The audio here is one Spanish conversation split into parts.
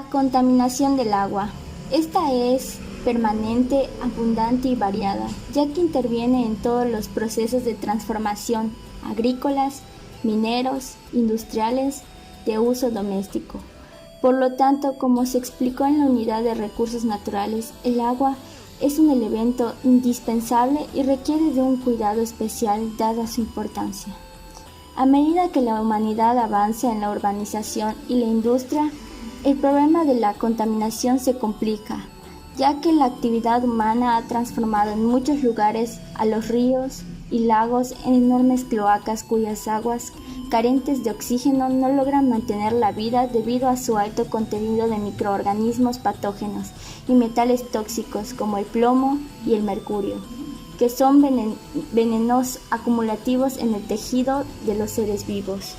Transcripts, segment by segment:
contaminación del agua. Esta es permanente, abundante y variada, ya que interviene en todos los procesos de transformación agrícolas, mineros, industriales, de uso doméstico. Por lo tanto, como se explicó en la unidad de recursos naturales, el agua es un elemento indispensable y requiere de un cuidado especial dada su importancia. A medida que la humanidad avanza en la urbanización y la industria, el problema de la contaminación se complica, ya que la actividad humana ha transformado en muchos lugares a los ríos y lagos en enormes cloacas cuyas aguas, carentes de oxígeno, no logran mantener la vida debido a su alto contenido de microorganismos patógenos y metales tóxicos como el plomo y el mercurio, que son venenos acumulativos en el tejido de los seres vivos.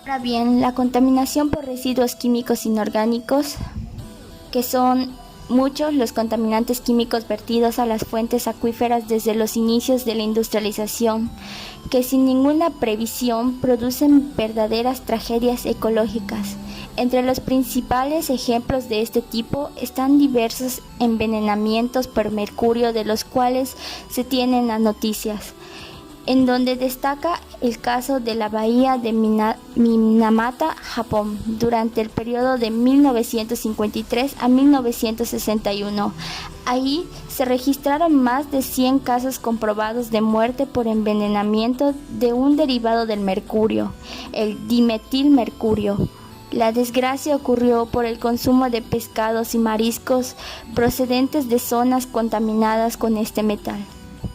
Ahora bien, la contaminación por residuos químicos inorgánicos, que son muchos los contaminantes químicos vertidos a las fuentes acuíferas desde los inicios de la industrialización, que sin ninguna previsión producen verdaderas tragedias ecológicas. Entre los principales ejemplos de este tipo están diversos envenenamientos por mercurio de los cuales se tienen las noticias, en donde destaca el caso de la bahía de Minamata, Japón, durante el periodo de 1953 a 1961. Ahí se registraron más de 100 casos comprobados de muerte por envenenamiento de un derivado del mercurio, el dimetilmercurio. La desgracia ocurrió por el consumo de pescados y mariscos procedentes de zonas contaminadas con este metal.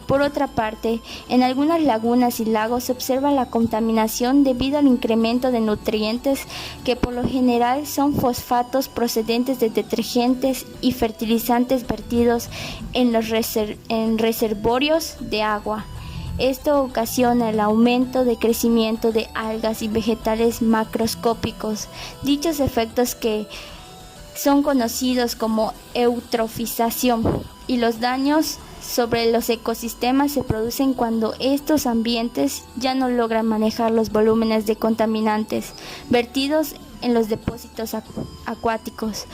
Por otra parte, en algunas lagunas y lagos se observa la contaminación debido al incremento de nutrientes que por lo general son fosfatos procedentes de detergentes y fertilizantes vertidos en los reservorios de agua. Esto ocasiona el aumento de crecimiento de algas y vegetales macroscópicos. Dichos efectos que son conocidos como eutrofización, y los daños sobre los ecosistemas se producen cuando estos ambientes ya no logran manejar los volúmenes de contaminantes vertidos en los depósitos acuáticos,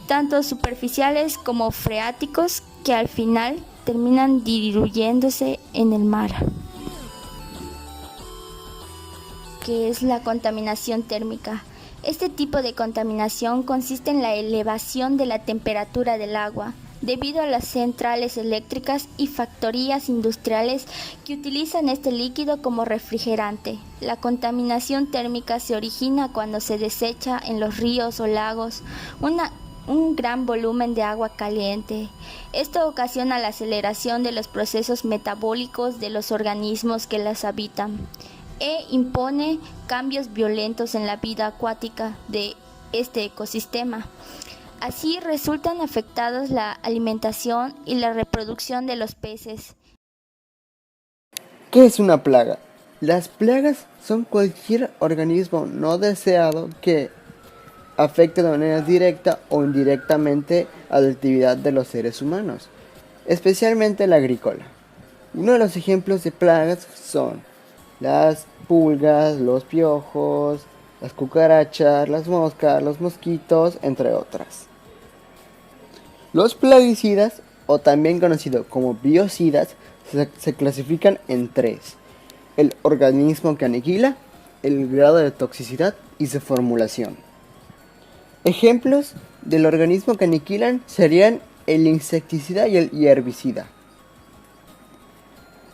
tanto superficiales como freáticos, que al final terminan diluyéndose en el mar. ¿Qué es la contaminación térmica? Este tipo de contaminación consiste en la elevación de la temperatura del agua, debido a las centrales eléctricas y factorías industriales que utilizan este líquido como refrigerante. La contaminación térmica se origina cuando se desecha en los ríos o lagos un gran volumen de agua caliente. Esto ocasiona la aceleración de los procesos metabólicos de los organismos que las habitan e impone cambios violentos en la vida acuática de este ecosistema. Así resultan afectados la alimentación y la reproducción de los peces. ¿Qué es una plaga? Las plagas son cualquier organismo no deseado que afecte de manera directa o indirectamente a la actividad de los seres humanos, especialmente la agrícola. Uno de los ejemplos de plagas son las pulgas, los piojos, las cucarachas, las moscas, los mosquitos, entre otras. Los plaguicidas, o también conocidos como biocidas, se clasifican en tres: el organismo que aniquila, el grado de toxicidad y su formulación. Ejemplos del organismo que aniquilan serían el insecticida y el herbicida.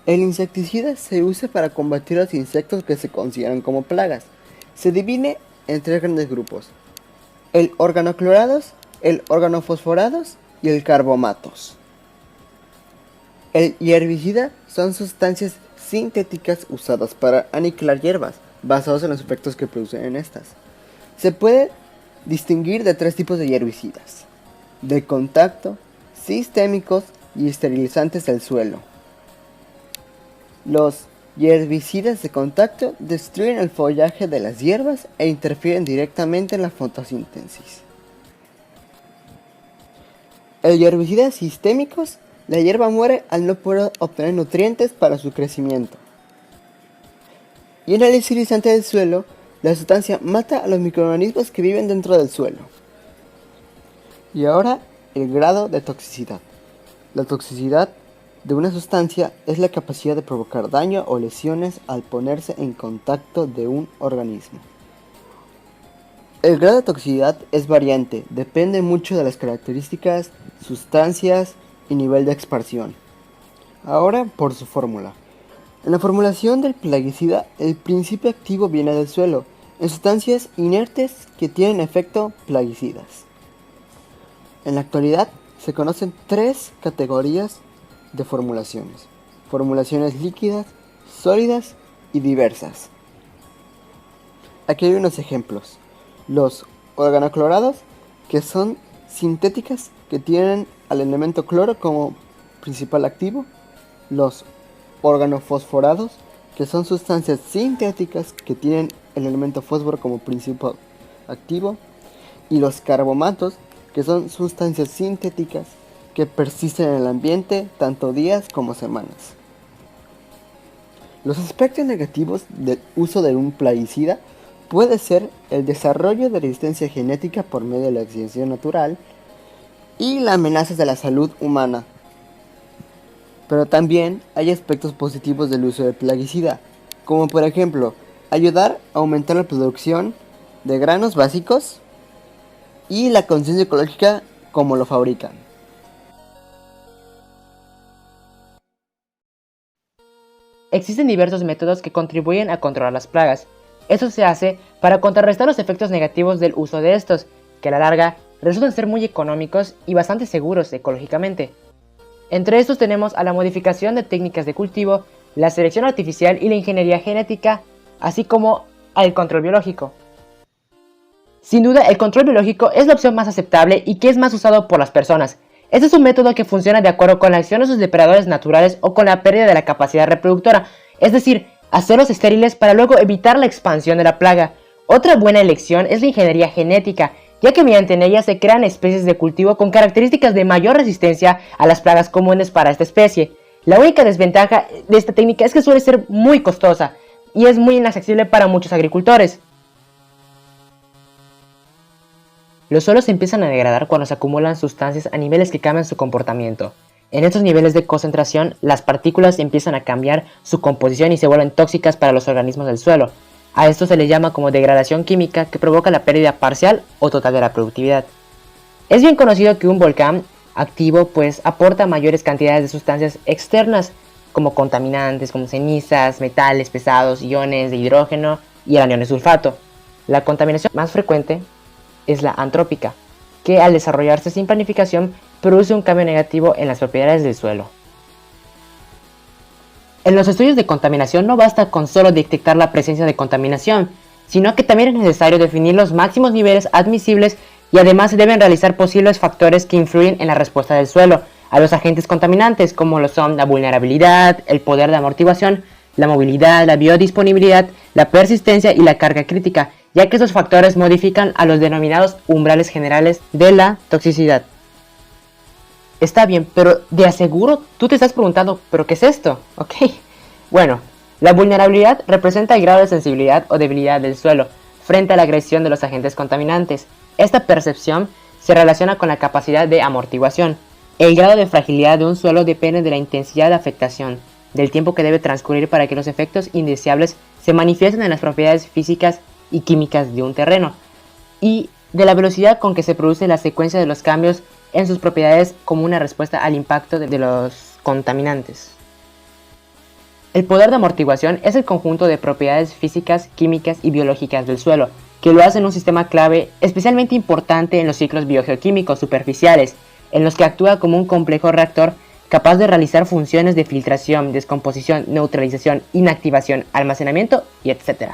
El insecticida se usa para combatir los insectos que se consideran como plagas. Se divide en tres grandes grupos: el organoclorados, el organofosforados y el carbomatos. El herbicida son sustancias sintéticas usadas para aniquilar hierbas, basados en los efectos que producen en estas. Se puede distinguir de tres tipos de herbicidas: de contacto, sistémicos y esterilizantes del suelo. Los herbicidas de contacto destruyen el follaje de las hierbas e interfieren directamente en la fotosíntesis. El herbicida sistémicos, la hierba muere al no poder obtener nutrientes para su crecimiento. Y en el esterilizante del suelo, la sustancia mata a los microorganismos que viven dentro del suelo. Y ahora, el grado de toxicidad. La toxicidad de una sustancia es la capacidad de provocar daño o lesiones al ponerse en contacto de un organismo. El grado de toxicidad es variante, depende mucho de las características, sustancias y nivel de expansión. Ahora por su fórmula. En la formulación del plaguicida, el principio activo viene del suelo, en sustancias inertes que tienen efecto plaguicidas. En la actualidad se conocen 3 categorías de formulaciones: formulaciones líquidas, sólidas y diversas. Aquí hay unos ejemplos: los organoclorados, que son sintéticas, que tienen al elemento cloro como principal activo; los organofosforados, que son sustancias sintéticas que tienen el elemento fósforo como principal activo; y los carbomatos, que son sustancias sintéticas que persisten en el ambiente tanto días como semanas. Los aspectos negativos del uso de un plaguicida puede ser el desarrollo de resistencia genética por medio de la selección natural y las amenazas de la salud humana. Pero también hay aspectos positivos del uso del plaguicida, como por ejemplo ayudar a aumentar la producción de granos básicos y la conciencia ecológica como lo fabrican. Existen diversos métodos que contribuyen a controlar las plagas. Eso se hace para contrarrestar los efectos negativos del uso de estos, que a la larga resultan ser muy económicos y bastante seguros ecológicamente. Entre estos tenemos a la modificación de técnicas de cultivo, la selección artificial y la ingeniería genética, así como al control biológico. Sin duda, el control biológico es la opción más aceptable y que es más usado por las personas. Este es un método que funciona de acuerdo con la acción de sus depredadores naturales o con la pérdida de la capacidad reproductora, es decir, hacerlos estériles para luego evitar la expansión de la plaga. Otra buena elección es la ingeniería genética, ya que mediante ella se crean especies de cultivo con características de mayor resistencia a las plagas comunes para esta especie. La única desventaja de esta técnica es que suele ser muy costosa y es muy inaccesible para muchos agricultores. Los suelos se empiezan a degradar cuando se acumulan sustancias a niveles que cambian su comportamiento. En estos niveles de concentración, las partículas empiezan a cambiar su composición y se vuelven tóxicas para los organismos del suelo. A esto se le llama como degradación química, que provoca la pérdida parcial o total de la productividad. Es bien conocido que un volcán activo aporta mayores cantidades de sustancias externas, como contaminantes, como cenizas, metales pesados, iones de hidrógeno y el anión de sulfato. La contaminación más frecuente es la antrópica, que al desarrollarse sin planificación produce un cambio negativo en las propiedades del suelo. En los estudios de contaminación no basta con solo detectar la presencia de contaminación, sino que también es necesario definir los máximos niveles admisibles y además se deben realizar posibles factores que influyen en la respuesta del suelo a los agentes contaminantes, como lo son la vulnerabilidad, el poder de amortiguación, la movilidad, la biodisponibilidad, la persistencia y la carga crítica, ya que esos factores modifican a los denominados umbrales generales de la toxicidad. Está bien, pero de aseguro tú te estás preguntando, ¿pero qué es esto? Ok. Bueno, la vulnerabilidad representa el grado de sensibilidad o debilidad del suelo frente a la agresión de los agentes contaminantes. Esta percepción se relaciona con la capacidad de amortiguación. El grado de fragilidad de un suelo depende de la intensidad de afectación, del tiempo que debe transcurrir para que los efectos indeseables se manifiesten en las propiedades físicas y químicas de un terreno, y de la velocidad con que se produce la secuencia de los cambios en sus propiedades como una respuesta al impacto de los contaminantes. El poder de amortiguación es el conjunto de propiedades físicas, químicas y biológicas del suelo, que lo hacen un sistema clave especialmente importante en los ciclos biogeoquímicos superficiales, en los que actúa como un complejo reactor capaz de realizar funciones de filtración, descomposición, neutralización, inactivación, almacenamiento y etc.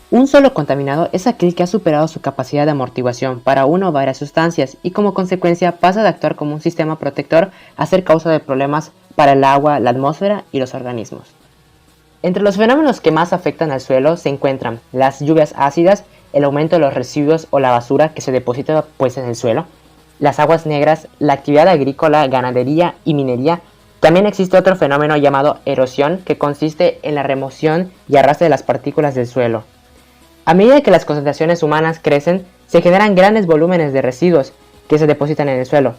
Un suelo contaminado es aquel que ha superado su capacidad de amortiguación para una o varias sustancias y como consecuencia pasa de actuar como un sistema protector a ser causa de problemas para el agua, la atmósfera y los organismos. Entre los fenómenos que más afectan al suelo se encuentran las lluvias ácidas, el aumento de los residuos o la basura que se deposita en el suelo, las aguas negras, la actividad agrícola, ganadería y minería. También existe otro fenómeno llamado erosión, que consiste en la remoción y arrastre de las partículas del suelo. A medida que las concentraciones humanas crecen, se generan grandes volúmenes de residuos que se depositan en el suelo.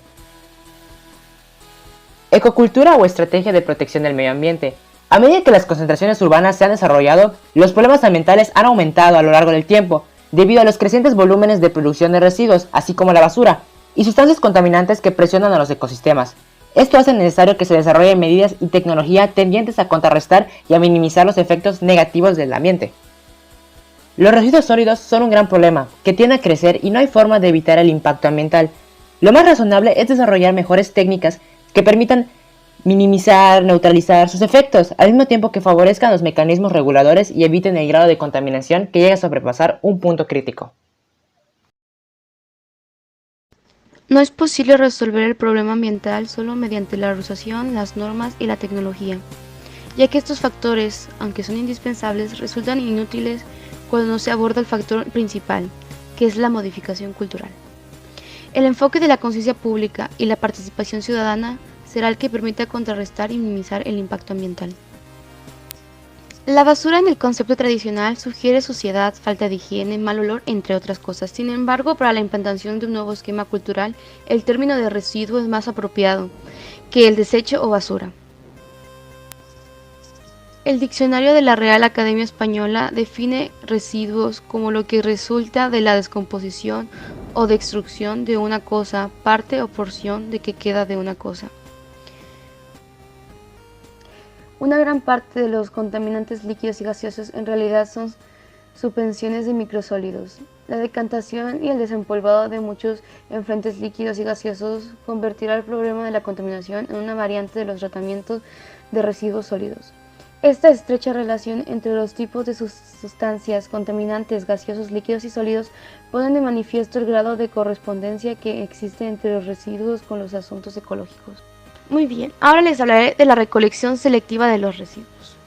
Ecocultura o estrategia de protección del medio ambiente. A medida que las concentraciones urbanas se han desarrollado, los problemas ambientales han aumentado a lo largo del tiempo, debido a los crecientes volúmenes de producción de residuos, así como la basura, y sustancias contaminantes que presionan a los ecosistemas. Esto hace necesario que se desarrollen medidas y tecnología tendientes a contrarrestar y a minimizar los efectos negativos del ambiente. Los residuos sólidos son un gran problema, que tiende a crecer y no hay forma de evitar el impacto ambiental. Lo más razonable es desarrollar mejores técnicas que permitan minimizar, neutralizar sus efectos, al mismo tiempo que favorezcan los mecanismos reguladores y eviten el grado de contaminación que llegue a sobrepasar un punto crítico. No es posible resolver el problema ambiental solo mediante la legislación, las normas y la tecnología, ya que estos factores, aunque son indispensables, resultan inútiles cuando no se aborda el factor principal, que es la modificación cultural. El enfoque de la conciencia pública y la participación ciudadana será el que permita contrarrestar y minimizar el impacto ambiental. La basura en el concepto tradicional sugiere suciedad, falta de higiene, mal olor, entre otras cosas. Sin embargo, para la implantación de un nuevo esquema cultural, el término de residuo es más apropiado que el desecho o basura. El diccionario de la Real Academia Española define residuos como lo que resulta de la descomposición o destrucción de una cosa, parte o porción de que queda de una cosa. Una gran parte de los contaminantes líquidos y gaseosos en realidad son suspensiones de microsólidos. La decantación y el desempolvado de muchos enfrentes líquidos y gaseosos convertirá el problema de la contaminación en una variante de los tratamientos de residuos sólidos. Esta estrecha relación entre los tipos de sustancias contaminantes, gaseosos, líquidos y sólidos pone de manifiesto el grado de correspondencia que existe entre los residuos con los asuntos ecológicos. Muy bien, ahora les hablaré de la recolección selectiva de los residuos.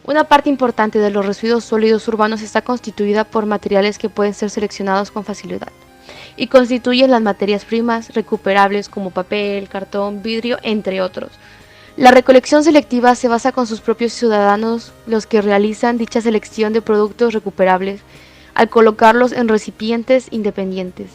Una parte importante de los residuos sólidos urbanos está constituida por materiales que pueden ser seleccionados con facilidad y constituyen las materias primas recuperables como papel, cartón, vidrio, entre otros. La recolección selectiva se basa con sus propios ciudadanos, los que realizan dicha selección de productos recuperables, al colocarlos en recipientes independientes,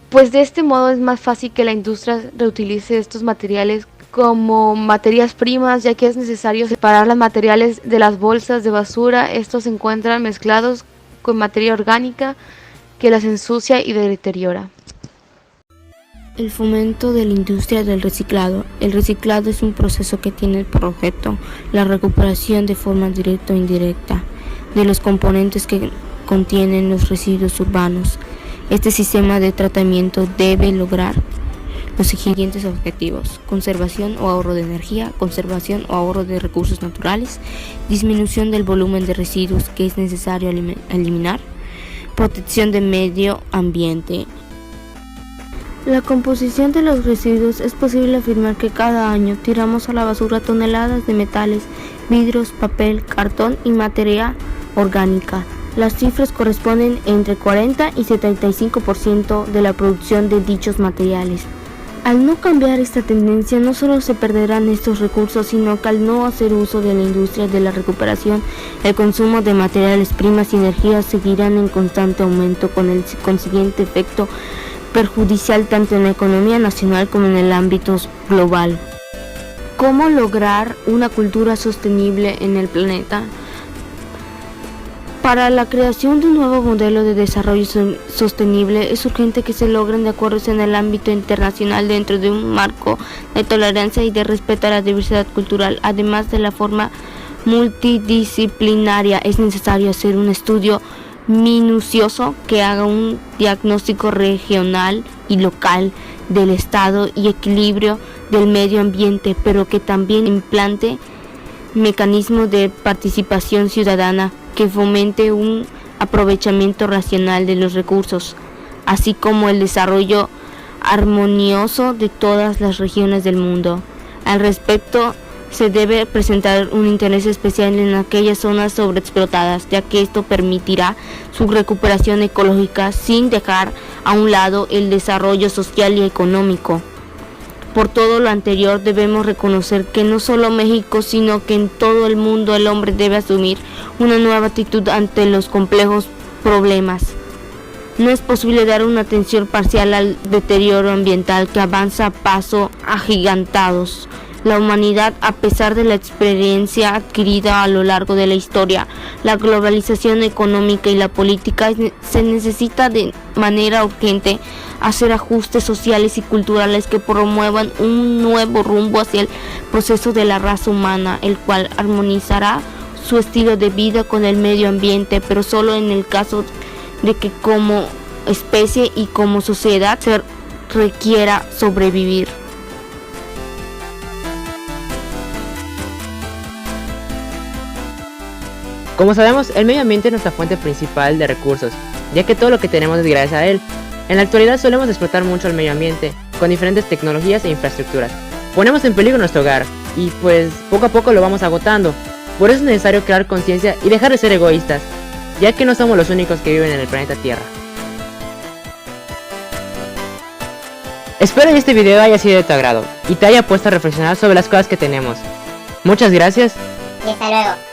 pues de este modo es más fácil que la industria reutilice estos materiales como materias primas, ya que es necesario separar los materiales de las bolsas de basura. Estos se encuentran mezclados con materia orgánica que las ensucia y deteriora. El fomento de la industria del reciclado. El reciclado es un proceso que tiene por objeto la recuperación de forma directa o indirecta de los componentes que contienen los residuos urbanos. Este sistema de tratamiento debe lograr los siguientes objetivos: conservación o ahorro de energía, conservación o ahorro de recursos naturales, disminución del volumen de residuos que es necesario eliminar, protección del medio ambiente. La composición de los residuos. Es posible afirmar que cada año tiramos a la basura toneladas de metales, vidrios, papel, cartón y materia orgánica. Las cifras corresponden entre 40 y 75% de la producción de dichos materiales. Al no cambiar esta tendencia, no solo se perderán estos recursos, sino que al no hacer uso de la industria de la recuperación, el consumo de materiales primas y energías seguirán en constante aumento, con el consiguiente efecto perjudicial tanto en la economía nacional como en el ámbito global. ¿Cómo lograr una cultura sostenible en el planeta? Para la creación de un nuevo modelo de desarrollo sostenible es urgente que se logren acuerdos en el ámbito internacional dentro de un marco de tolerancia y de respeto a la diversidad cultural. Además de la forma multidisciplinaria, es necesario hacer un estudio minucioso que haga un diagnóstico regional y local del estado y equilibrio del medio ambiente, pero que también implante mecanismos de participación ciudadana que fomente un aprovechamiento racional de los recursos, así como el desarrollo armonioso de todas las regiones del mundo. Al respecto, se debe presentar un interés especial en aquellas zonas sobreexplotadas, ya que esto permitirá su recuperación ecológica sin dejar a un lado el desarrollo social y económico. Por todo lo anterior, debemos reconocer que no solo México, sino que en todo el mundo el hombre debe asumir una nueva actitud ante los complejos problemas No es posible dar una atención parcial al deterioro ambiental que avanza a paso agigantados. La humanidad, a pesar de la experiencia adquirida a lo largo de la historia, la globalización económica y la política, se necesita de manera urgente hacer ajustes sociales y culturales que promuevan un nuevo rumbo hacia el proceso de la raza humana, el cual armonizará su estilo de vida con el medio ambiente, pero solo en el caso de que como especie y como sociedad se requiera sobrevivir. Como sabemos, el medio ambiente es nuestra fuente principal de recursos, ya que todo lo que tenemos es gracias a él. En la actualidad solemos explotar mucho el medio ambiente, con diferentes tecnologías e infraestructuras. Ponemos en peligro nuestro hogar, y pues poco a poco lo vamos agotando. Por eso es necesario crear conciencia y dejar de ser egoístas, ya que no somos los únicos que viven en el planeta Tierra. Espero que este video haya sido de tu agrado, y te haya puesto a reflexionar sobre las cosas que tenemos. Muchas gracias. Y hasta luego.